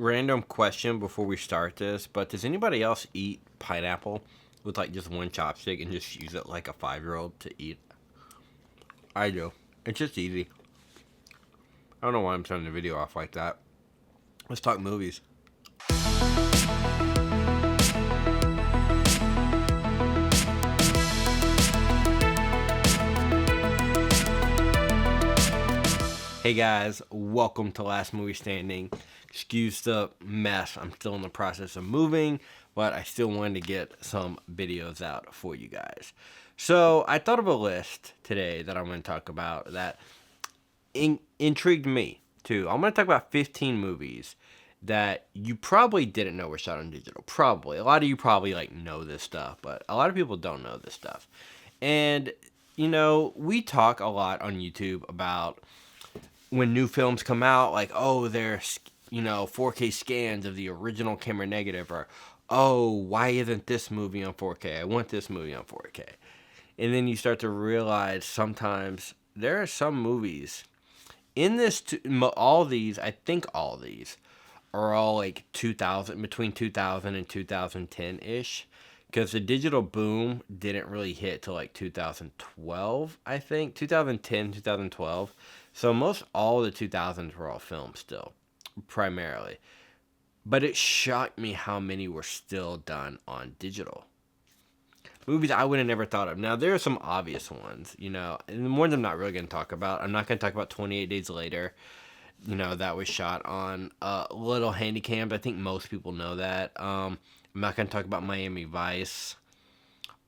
Random question before we start this, but does anybody else eat pineapple with like just one chopstick and just use it like a 5-year-old to eat? I do. It's just easy. I don't know why I'm turning the video off like that. Let's talk movies. Hey guys, welcome to Last Movie Standing. Excuse the mess, I'm still in the process of moving, but I still wanted to get some videos out for you guys. So I thought of a list today that I'm going to talk about that intrigued me too. I'm going to talk about 15 movies that you probably didn't know were shot on digital. Probably. A lot of you probably know this stuff, but a lot of people don't know this stuff. And, we talk a lot on YouTube about when new films come out, like, oh, they're, 4K scans of the original camera negative, or, oh, why isn't this movie on 4K? I want this movie on 4K. And then you start to realize sometimes there are some movies in this, all these are all like 2000, between 2000 and 2010-ish. Because the digital boom didn't really hit till like 2012, I think. 2010, 2012. So most all the 2000s were all filmed still, primarily. But it shocked me how many were still done on digital. Movies I would have never thought of. Now, there are some obvious ones, and the ones I'm not really going to talk about. I'm not going to talk about 28 Days Later. That was shot on little handy cams. I think most people know that. I'm not going to talk about Miami Vice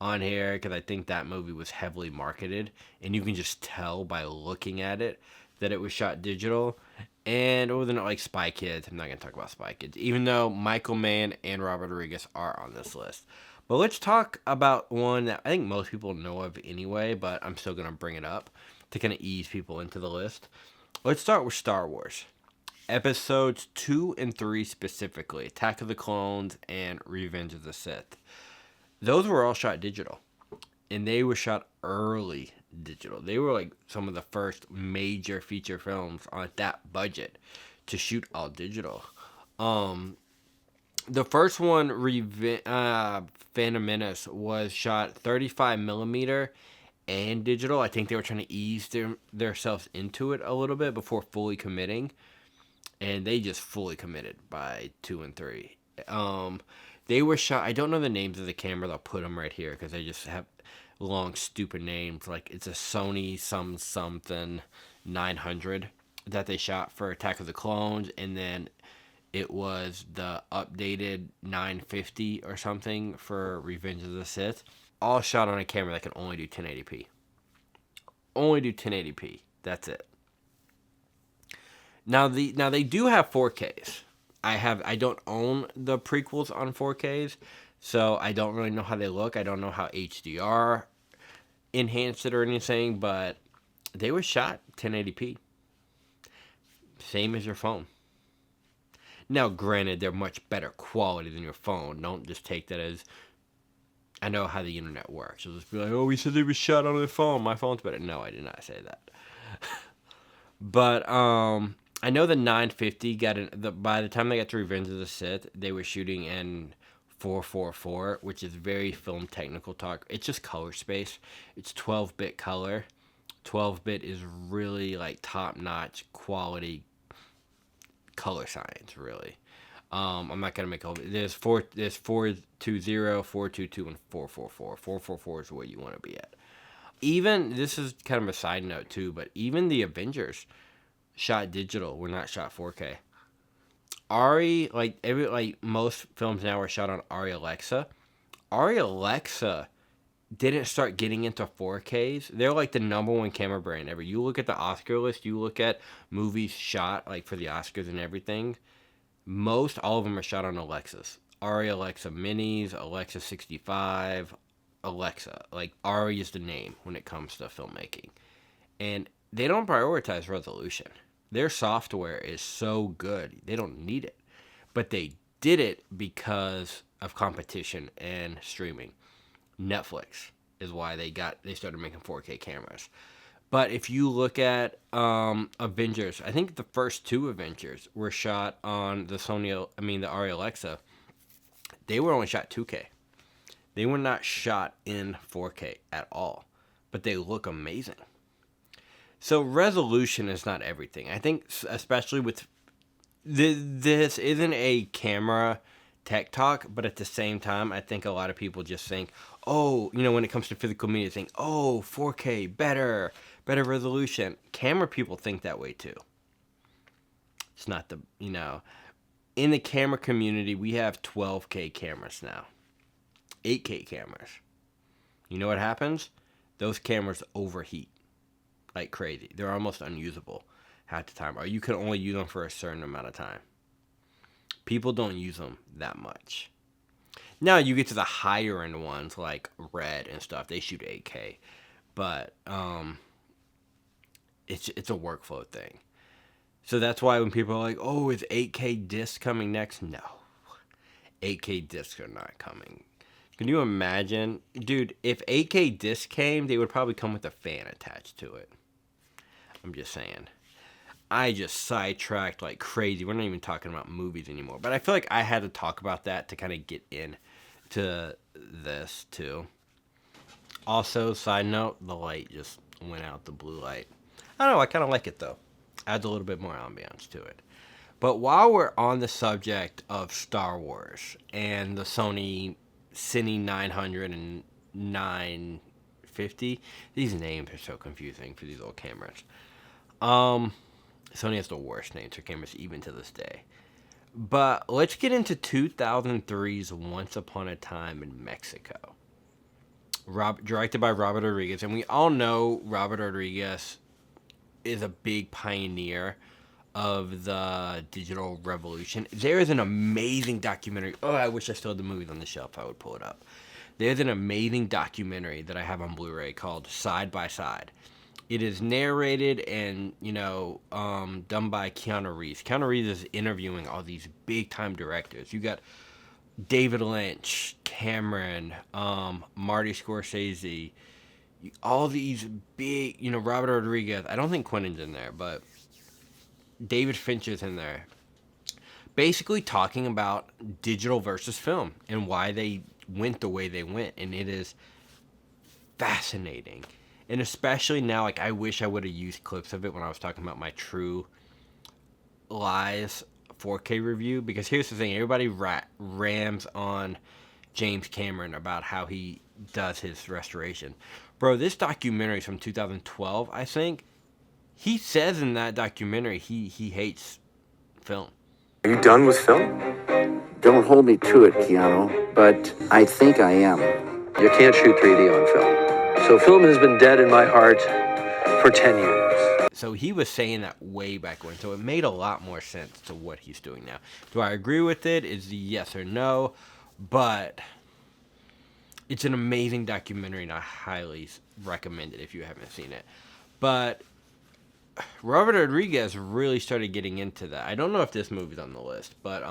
on here because I think that movie was heavily marketed. And you can just tell by looking at it that it was shot digital. And other than like Spy Kids, I'm not going to talk about Spy Kids. Even though Michael Mann and Robert Rodriguez are on this list. But let's talk about one that I think most people know of anyway. But I'm still going to bring it up to kind of ease people into the list. Let's start with Star Wars. Episodes 2 and 3 specifically, Attack of the Clones and Revenge of the Sith. Those were all shot digital. And they were shot early digital. They were like some of the first major feature films on that budget to shoot all digital. The first one, Phantom Menace, was shot 35 millimeter and digital. I think they were trying to ease themselves into it a little bit before fully committing. And they just fully committed by 2 and 3. They were shot. I don't know the names of the cameras. I'll put them right here because they just have long, stupid names. Like it's a Sony something 900 that they shot for Attack of the Clones, and then it was the updated 950 or something for Revenge of the Sith. All shot on a camera that can only do 1080p. Only do 1080p. That's it. Now they do have 4Ks. I don't own the prequels on 4Ks, so I don't really know how they look. I don't know how HDR enhanced it or anything, but they were shot 1080p. Same as your phone. Now, granted, they're much better quality than your phone. Don't just take that as, I know how the internet works. You'll just be like, oh, we said they were shot on their phone. My phone's better. No, I did not say that. But, I know the 950 by the time they got to Revenge of the Sith, they were shooting in 444, which is very film technical talk. It's just color space. It's 12-bit color. 12-bit is really like top-notch quality color science, really. I'm not gonna make all. There's 420, 422, and 444. 444 is where you want to be at. Even this is kind of a side note too, but even the Avengers shot digital. We're not shot 4K. Most films now are shot on Arri Alexa. Arri Alexa didn't start getting into 4Ks. They're like the number one camera brand ever. You look at the Oscar list, you look at movies shot like for the Oscars and everything. All of them are shot on Alexas. Arri Alexa Minis, Alexa 65, Alexa. Like Arri is the name when it comes to filmmaking. And they don't prioritize resolution. Their software is so good, they don't need it. But they did it because of competition and streaming. Netflix is why they started making 4K cameras. But if you look at Avengers, I think the first two Avengers were shot on the the Arri Alexa. They were only shot 2K. They were not shot in 4K at all, but they look amazing. So resolution is not everything. I think, especially with this isn't a camera tech talk, but at the same time, I think a lot of people just think, oh, when it comes to physical media, think, oh, 4K, better resolution. Camera people think that way too. It's not in the camera community, we have 12K cameras now, 8K cameras. You know what happens? Those cameras overheat like crazy. They're almost unusable half the time, or you can only use them for a certain amount of time. People don't use them that much. Now you get to the higher end ones like Red and stuff. They shoot 8K, but it's a workflow thing. So that's why when people are like, "Oh, is 8K discs coming next?" No, 8K discs are not coming. Can you imagine, dude? If 8K discs came, they would probably come with a fan attached to it. I'm just saying. I just sidetracked like crazy. We're not even talking about movies anymore. But I feel like I had to talk about that to kind of get into this too. Also, side note, the light just went out, the blue light. I don't know, I kind of like it though. Adds a little bit more ambiance to it. But while we're on the subject of Star Wars and the Sony Cine 900 and 950, these names are so confusing for these little cameras. Sony has the worst names for cameras even to this day. But let's get into 2003's Once Upon a Time in Mexico. Directed by Robert Rodriguez. And we all know Robert Rodriguez is a big pioneer of the digital revolution. There is an amazing documentary. Oh, I wish I still had the movies on the shelf. I would pull it up. There's an amazing documentary that I have on Blu-ray called Side by Side. It is narrated and, done by Keanu Reeves. Keanu Reeves is interviewing all these big-time directors. You got David Lynch, Cameron, Marty Scorsese, all these big, Robert Rodriguez. I don't think Quentin's in there, but David Fincher's in there. Basically talking about digital versus film and why they went the way they went. And it is fascinating. And especially now, like, I wish I would have used clips of it when I was talking about my True Lies 4K review. Because here's the thing. Everybody rams on James Cameron about how he does his restoration. Bro, this documentary is from 2012, I think. He says in that documentary he hates film. Are you done with film? Don't hold me to it, Keanu, but I think I am. You can't shoot 3D on film. So film has been dead in my heart for 10 years. So he was saying that way back when. So it made a lot more sense to what he's doing now. Do I agree with it? Is the yes or no? But it's an amazing documentary, and I highly recommend it if you haven't seen it. But Robert Rodriguez really started getting into that. I don't know if this movie's on the list, but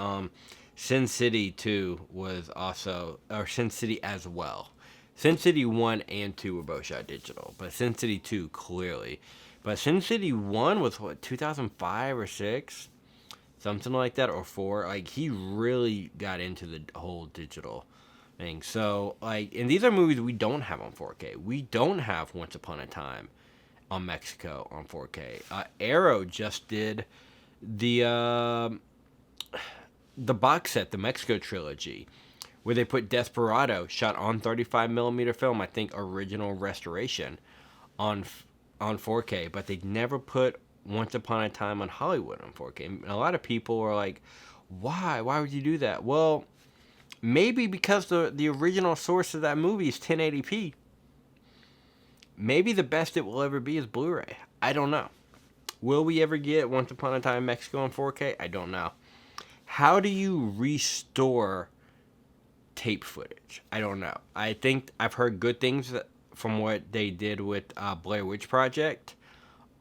Sin City 2 was also, or Sin City as well. Sin City 1 and 2 were both shot digital, but Sin City 2 clearly. But Sin City 1 was, 2005 or 6? Something like that, or 4. Like, he really got into the whole digital thing. So, and these are movies we don't have on 4K. We don't have Once Upon a Time on Mexico on 4K. Arrow just did the box set, the Mexico trilogy, where they put Desperado, shot on 35mm film, I think original restoration, on 4K, but they never put Once Upon a Time on Hollywood on 4K. And a lot of people are like, why? Why would you do that? Well, maybe because the original source of that movie is 1080p. Maybe the best it will ever be is Blu-ray. I don't know. Will we ever get Once Upon a Time in Mexico on 4K? I don't know. How do you restore tape footage? I don't know. I think I've heard good things from what they did with Blair Witch Project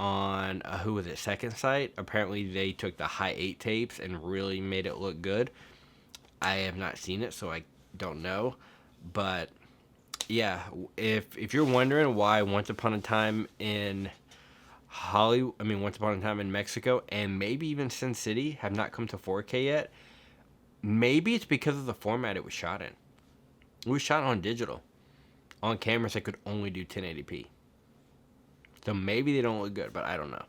on, who was it, Second Sight? Apparently they took the high 8 tapes and really made it look good. I have not seen it, so I don't know. But yeah, if you're wondering why Once Upon a Time in Once Upon a Time in Mexico, and maybe even Sin City have not come to 4K yet. Maybe it's because of the format it was shot in. It was shot on digital, on cameras that could only do 1080p. So maybe they don't look good, but I don't know.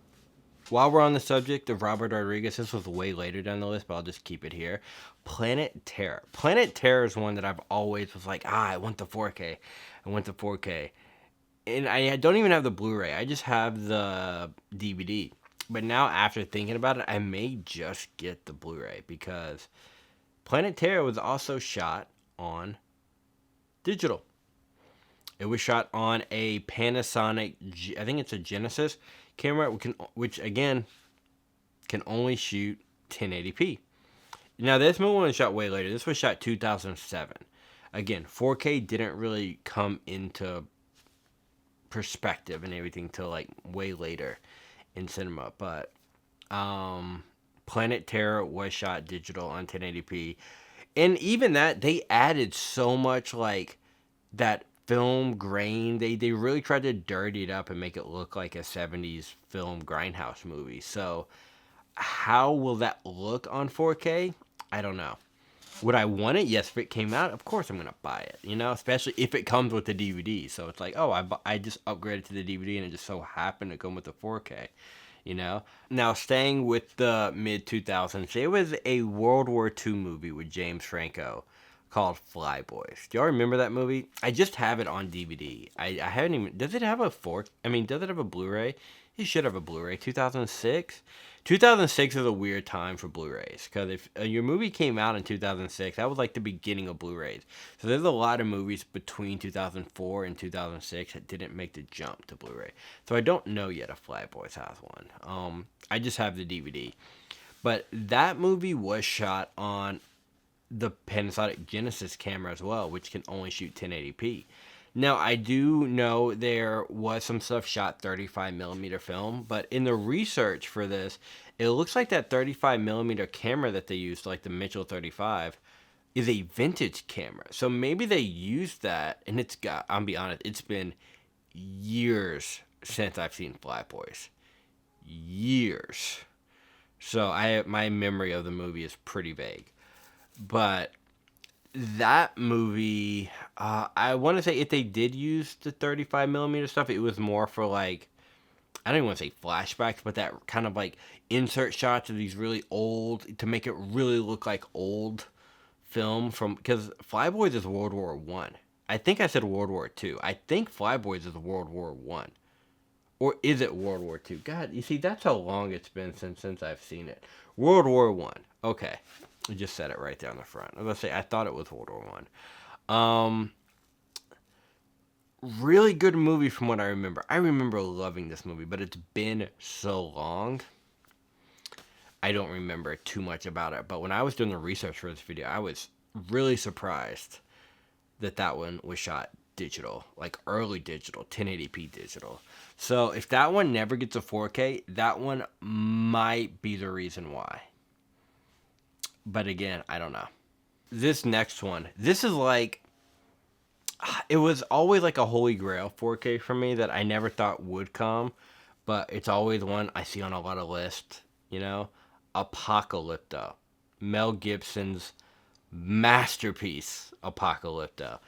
While we're on the subject of Robert Rodriguez, this was way later down the list, but I'll just keep it here. Planet Terror. Planet Terror is one that I've always was like, I want the 4K. I want the 4K. And I don't even have the Blu-ray. I just have the DVD. But now after thinking about it, I may just get the Blu-ray because Planet Terror was also shot on digital. It was shot on a Panasonic, I think it's a Genesis camera, which again can only shoot 1080p. Now this movie was shot way later. This was shot 2007. Again, 4K didn't really come into perspective and everything till like way later in cinema. But Planet Terror was shot digital on 1080p, and even that they added so much like that film grain. They really tried to dirty it up and make it look like a 70s film grindhouse movie. So how will that look on 4K? I don't know. Would I want it? Yes, if it came out, of course I'm going to buy it, especially if it comes with the DVD. So it's like, oh, I just upgraded to the DVD and it just so happened to come with the 4K, Now, staying with the mid-2000s, there was a World War II movie with James Franco called Flyboys. Do y'all remember that movie? I just have it on DVD. I haven't even, does it have a does it have a Blu-ray? It should have a Blu-ray. 2006? 2006 is a weird time for Blu-rays, because if your movie came out in 2006, that was like the beginning of Blu-rays. So there's a lot of movies between 2004 and 2006 that didn't make the jump to Blu-ray. So I don't know yet if Flyboys has one. I just have the DVD. But that movie was shot on the Panasonic Genesis camera as well, which can only shoot 1080p. Now, I do know there was some stuff shot 35mm film, but in the research for this, it looks like that 35mm camera that they used, like the Mitchell 35, is a vintage camera. So maybe they used that, and I'll be honest, it's been years since I've seen Flyboys. Years. So my memory of the movie is pretty vague. But that movie, I want to say if they did use the 35mm stuff, it was more for like, I don't even want to say flashbacks, but that kind of like insert shots of these really old, to make it really look like old film because Flyboys is World War One. I think I said World War II. I think Flyboys is World War One. Or is it World War II? God, you see, that's how long it's been since I've seen it. World War One. Okay. I just said it right there on the front. I was going to say, I thought it was World War One. Really good movie from what I remember. I remember loving this movie, but it's been so long. I don't remember too much about it. But when I was doing the research for this video, I was really surprised that one was shot digital, like early digital, 1080p digital. So if that one never gets a 4K, that one might be the reason why. But again, I don't know. This next one, this is like, it was always like a holy grail 4K for me that I never thought would come, but it's always one I see on a lot of lists, Apocalypto. Mel Gibson's masterpiece, Apocalypto.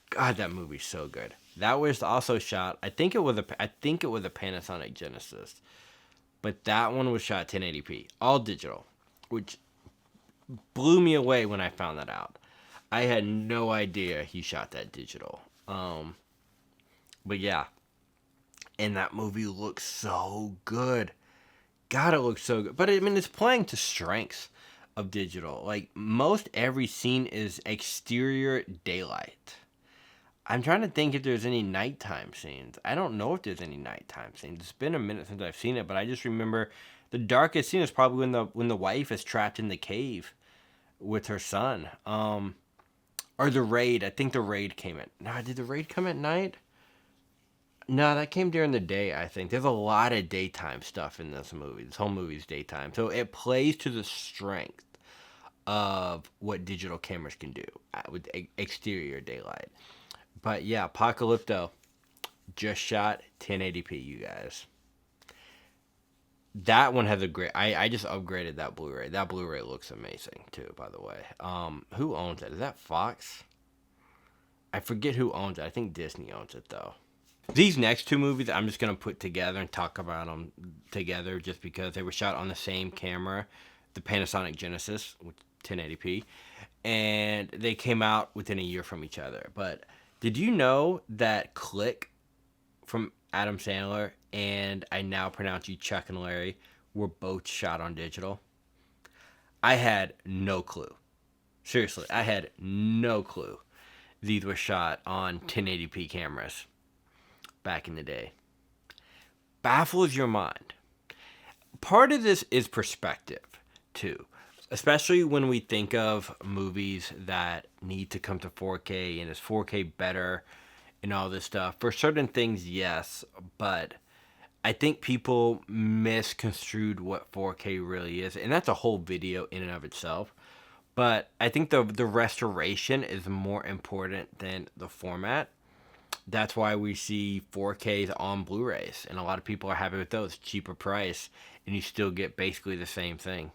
God, that movie's so good. That was also shot, I think it was a Panasonic Genesis, but that one was shot 1080p, all digital, which blew me away when I found that out. I had no idea he shot that digital. But yeah. And that movie looks so good. God, it looks so good. But it's playing to strengths of digital. Like, most every scene is exterior daylight. I'm trying to think if there's any nighttime scenes. I don't know if there's any nighttime scenes. It's been a minute since I've seen it, but I just remember the darkest scene is probably when the wife is trapped in the cave with her son. Or the raid. I think the raid came at... Nah, did the raid come at night? No, that came during the day, I think. There's a lot of daytime stuff in this movie. This whole movie's daytime. So it plays to the strength of what digital cameras can do with exterior daylight. But yeah, Apocalypto just shot 1080p, you guys. That one has a great. I just upgraded that Blu-ray. That Blu-ray looks amazing too, by the way. Who owns it? Is that Fox? I forget who owns it. I think Disney owns it though. These next two movies I'm just gonna put together and talk about them together, just because they were shot on the same camera, the Panasonic Genesis with 1080p, and they came out within a year from each other. But did you know that Click from Adam Sandler and I Now Pronounce You Chuck and Larry were both shot on digital? I had no clue. Seriously, I had no clue these were shot on 1080p cameras back in the day. Baffles your mind. Part of this is perspective, too. Especially when we think of movies that need to come to 4K and is 4K better and all this stuff. For certain things, yes, but I think people misconstrued what 4K really is, and that's a whole video in and of itself. But I think the restoration is more important than the format. That's why we see 4Ks on Blu-rays, and a lot of people are happy with those. Cheaper price, and you still get basically the same thing,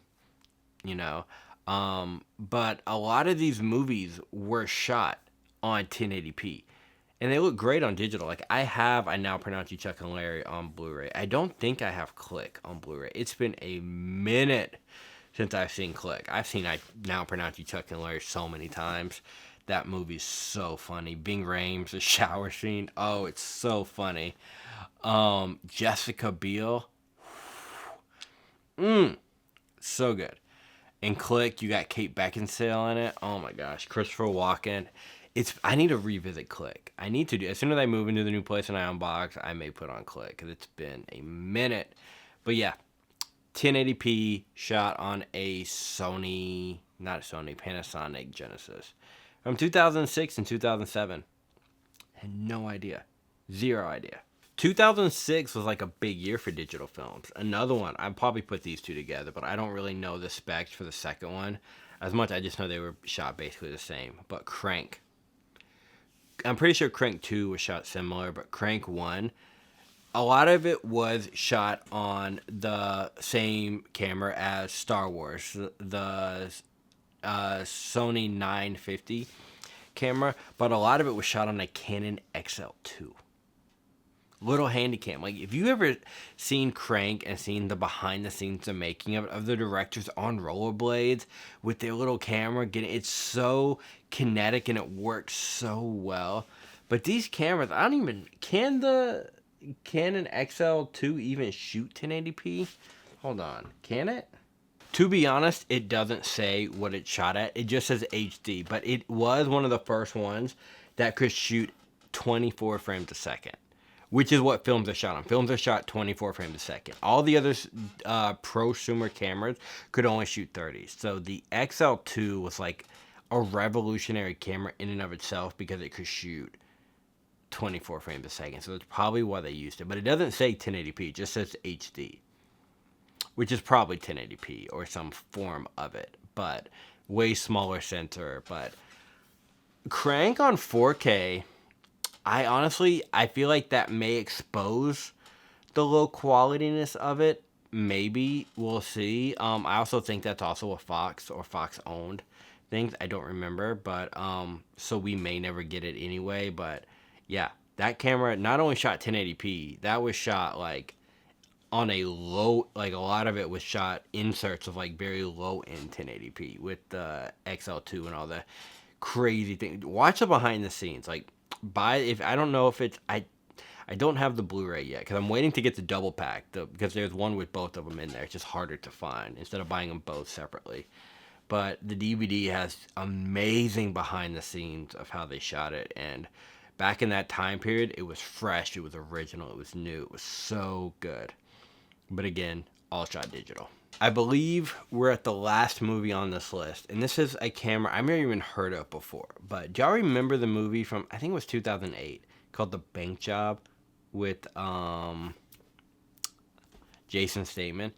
you know. But a lot of these movies were shot on 1080p, and they look great on digital. Like I Now Pronounce You Chuck and Larry on Blu-ray. I don't think I have Click on Blu-ray. It's been a minute since I've seen Click. I've seen I Now Pronounce You Chuck and Larry so many times. That movie's so funny. Bing Rames, the shower scene. Oh, it's so funny. Jessica Biel. So good. In Click, you got Kate Beckinsale in it. Oh my gosh. Christopher Walken. I need to revisit Click. I need to do. As soon as I move into the new place and I unbox, I may put on Click, because it's been a minute. But yeah, 1080p shot on a Panasonic Genesis. From 2006 and 2007. I had no idea. Zero idea. 2006 was like a big year for digital films. Another one, I'd probably put these two together, but I don't really know the specs for the second one as much. I just know they were shot basically the same. But Crank. I'm pretty sure Crank 2 was shot similar, but Crank 1, a lot of it was shot on the same camera as Star Wars. The Sony 950 camera, but a lot of it was shot on a Canon XL2. Little handy cam. Like, if you ever seen Crank and seen the behind the scenes, the making of the directors on rollerblades with their little camera, it's so kinetic and it works so well. But these cameras, can the Canon XL2 even shoot 1080p? Hold on, can it? To be honest, it doesn't say what it's shot at. It just says HD, but it was one of the first ones that could shoot 24 frames a second, which is what films are shot on. Films are shot 24 frames a second. All the other prosumer cameras could only shoot 30. So the XL2 was like a revolutionary camera in and of itself, because it could shoot 24 frames a second. So that's probably why they used it. But it doesn't say 1080p. It just says HD, which is probably 1080p or some form of it, but way smaller sensor. But Crank on 4K, I feel like that may expose the low qualityness of it. Maybe. We'll see. I also think that's also a Fox or Fox owned things. I don't remember, but so we may never get it anyway. But yeah, that camera not only shot 1080p, that was shot like on a low, like a lot of it was shot inserts of like very low end 1080p with the XL2 and all the crazy things. Watch the behind the scenes. Like, I don't know if it's, I don't have the Blu-ray yet, because I'm waiting to get the double pack, because there's one with both of them in there. It's just harder to find instead of buying them both separately. But the DVD has amazing behind the scenes of how they shot it, and back in that time period, it was fresh, it was original, it was new, it was so good. But again, all shot digital. I believe we're at the last movie on this list, and this is a camera I've never even heard of before. But do y'all remember the movie from, I think it was 2008, called The Bank Job with Jason Statham?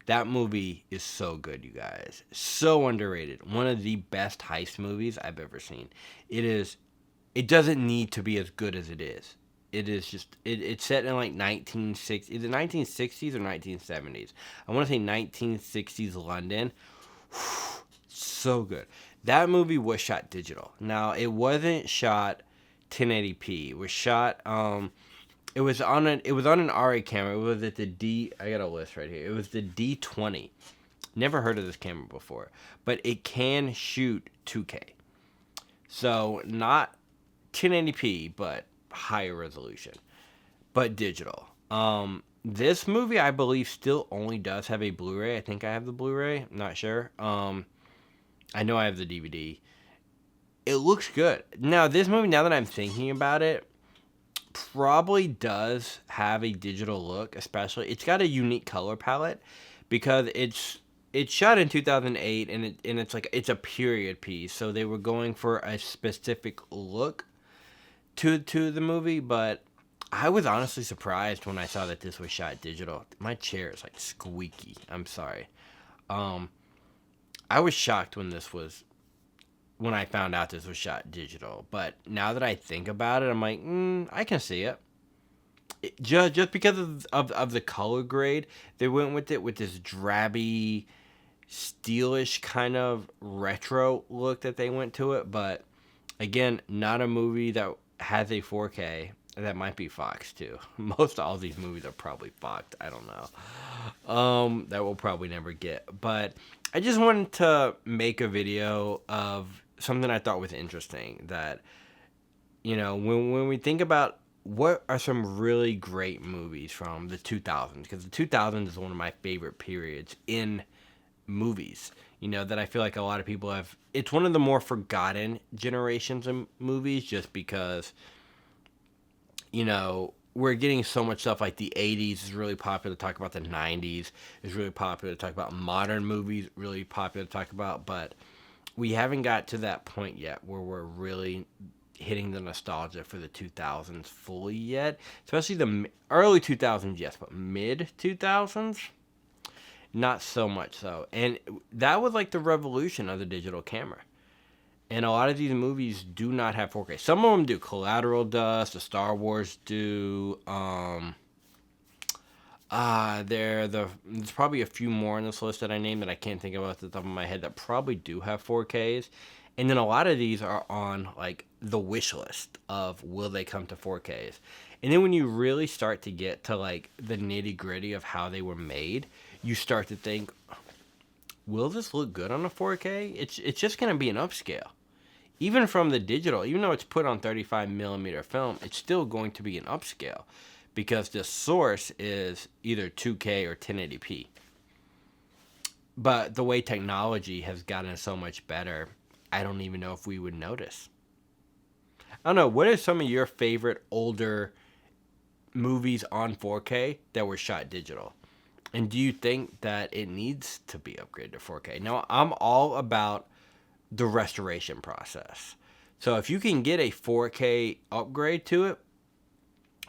That movie is so good, you guys. So underrated. One of the best heist movies I've ever seen. It doesn't need to be as good as it is. It is just it's set in like 1960, either 1960s or 1970s. I want to say 1960s London. So good. That movie was shot digital. Now it wasn't shot 1080p. It was shot it was on an RA camera. It was at the D. I got a list right here. It was the D20. Never heard of this camera before, but it can shoot 2K. So not 1080p, but higher resolution, but digital. This movie, I believe, still only does have a Blu-ray. I think I have the Blu-ray. I'm not sure. I know I have the DVD. It looks good. Now, this movie, now that I'm thinking about it, probably does have a digital look, especially. It's got a unique color palette because it's shot in 2008 and it's like it's a period piece. So they were going for a specific look to the movie, but I was honestly surprised when I saw that this was shot digital. My chair is like squeaky. I'm sorry. I was shocked when I found out this was shot digital, but now that I think about it, I'm like, I can see it. Just because of the color grade, they went with it with this drabby, steelish kind of retro look that they went to it. But again, not a movie that has a 4K. That might be Fox too. Most all these movies are probably Fox. I don't know. That we'll probably never get. But I just wanted to make a video of something I thought was interesting. That, you know, when we think about what are some really great movies from the 2000s, because the 2000s is one of my favorite periods in movies. You know, that I feel like a lot of people have. It's one of the more forgotten generations of movies, just because, you know, we're getting so much stuff. Like the 80s is really popular to talk about. The 90s is really popular to talk about. Modern movies really popular to talk about. But we haven't got to that point yet where we're really hitting the nostalgia for the 2000s fully yet. Especially the early 2000s, yes, but mid 2000s, not so much so. And that was like the revolution of the digital camera. And a lot of these movies do not have 4K. Some of them do. Collateral does. The Star Wars do. There's probably a few more on this list that I named that I can't think of off the top of my head that probably do have 4Ks. And then a lot of these are on like the wish list of will they come to 4Ks. And then when you really start to get to like the nitty gritty of how they were made, you start to think, will this look good on a 4K? It's just going to be an upscale. Even from the digital, even though it's put on 35 millimeter film, it's still going to be an upscale because the source is either 2K or 1080p. But the way technology has gotten so much better, I don't even know if we would notice. I don't know. What are some of your favorite older movies on 4K that were shot digital? And do you think that it needs to be upgraded to 4K? Now, I'm all about the restoration process. So if you can get a 4K upgrade to it,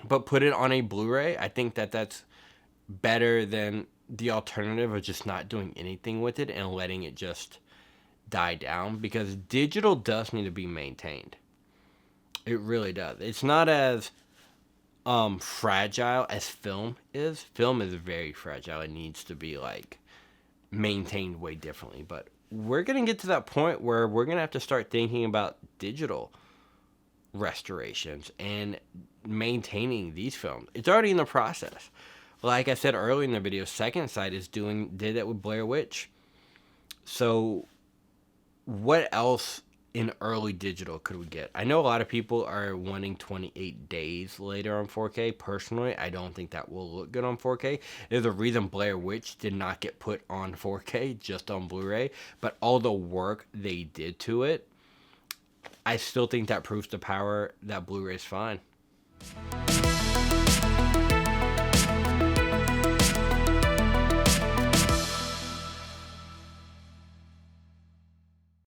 but put it on a Blu-ray, I think that that's better than the alternative of just not doing anything with it and letting it just die down, because digital does need to be maintained. It really does. It's not as fragile as film is. Film is very fragile. It needs to be like maintained way differently, but we're going to get to that point where we're going to have to start thinking about digital restorations and maintaining these films. It's already in the process. Like I said earlier in the video, Second Sight did that with Blair Witch. So what else in early digital could we get? I know a lot of people are wanting 28 days later on 4K. Personally, I don't think that will look good on 4K. There's a reason Blair Witch did not get put on 4K, just on Blu-ray. But all the work they did to it, I still think that proves the power that Blu-ray is fine.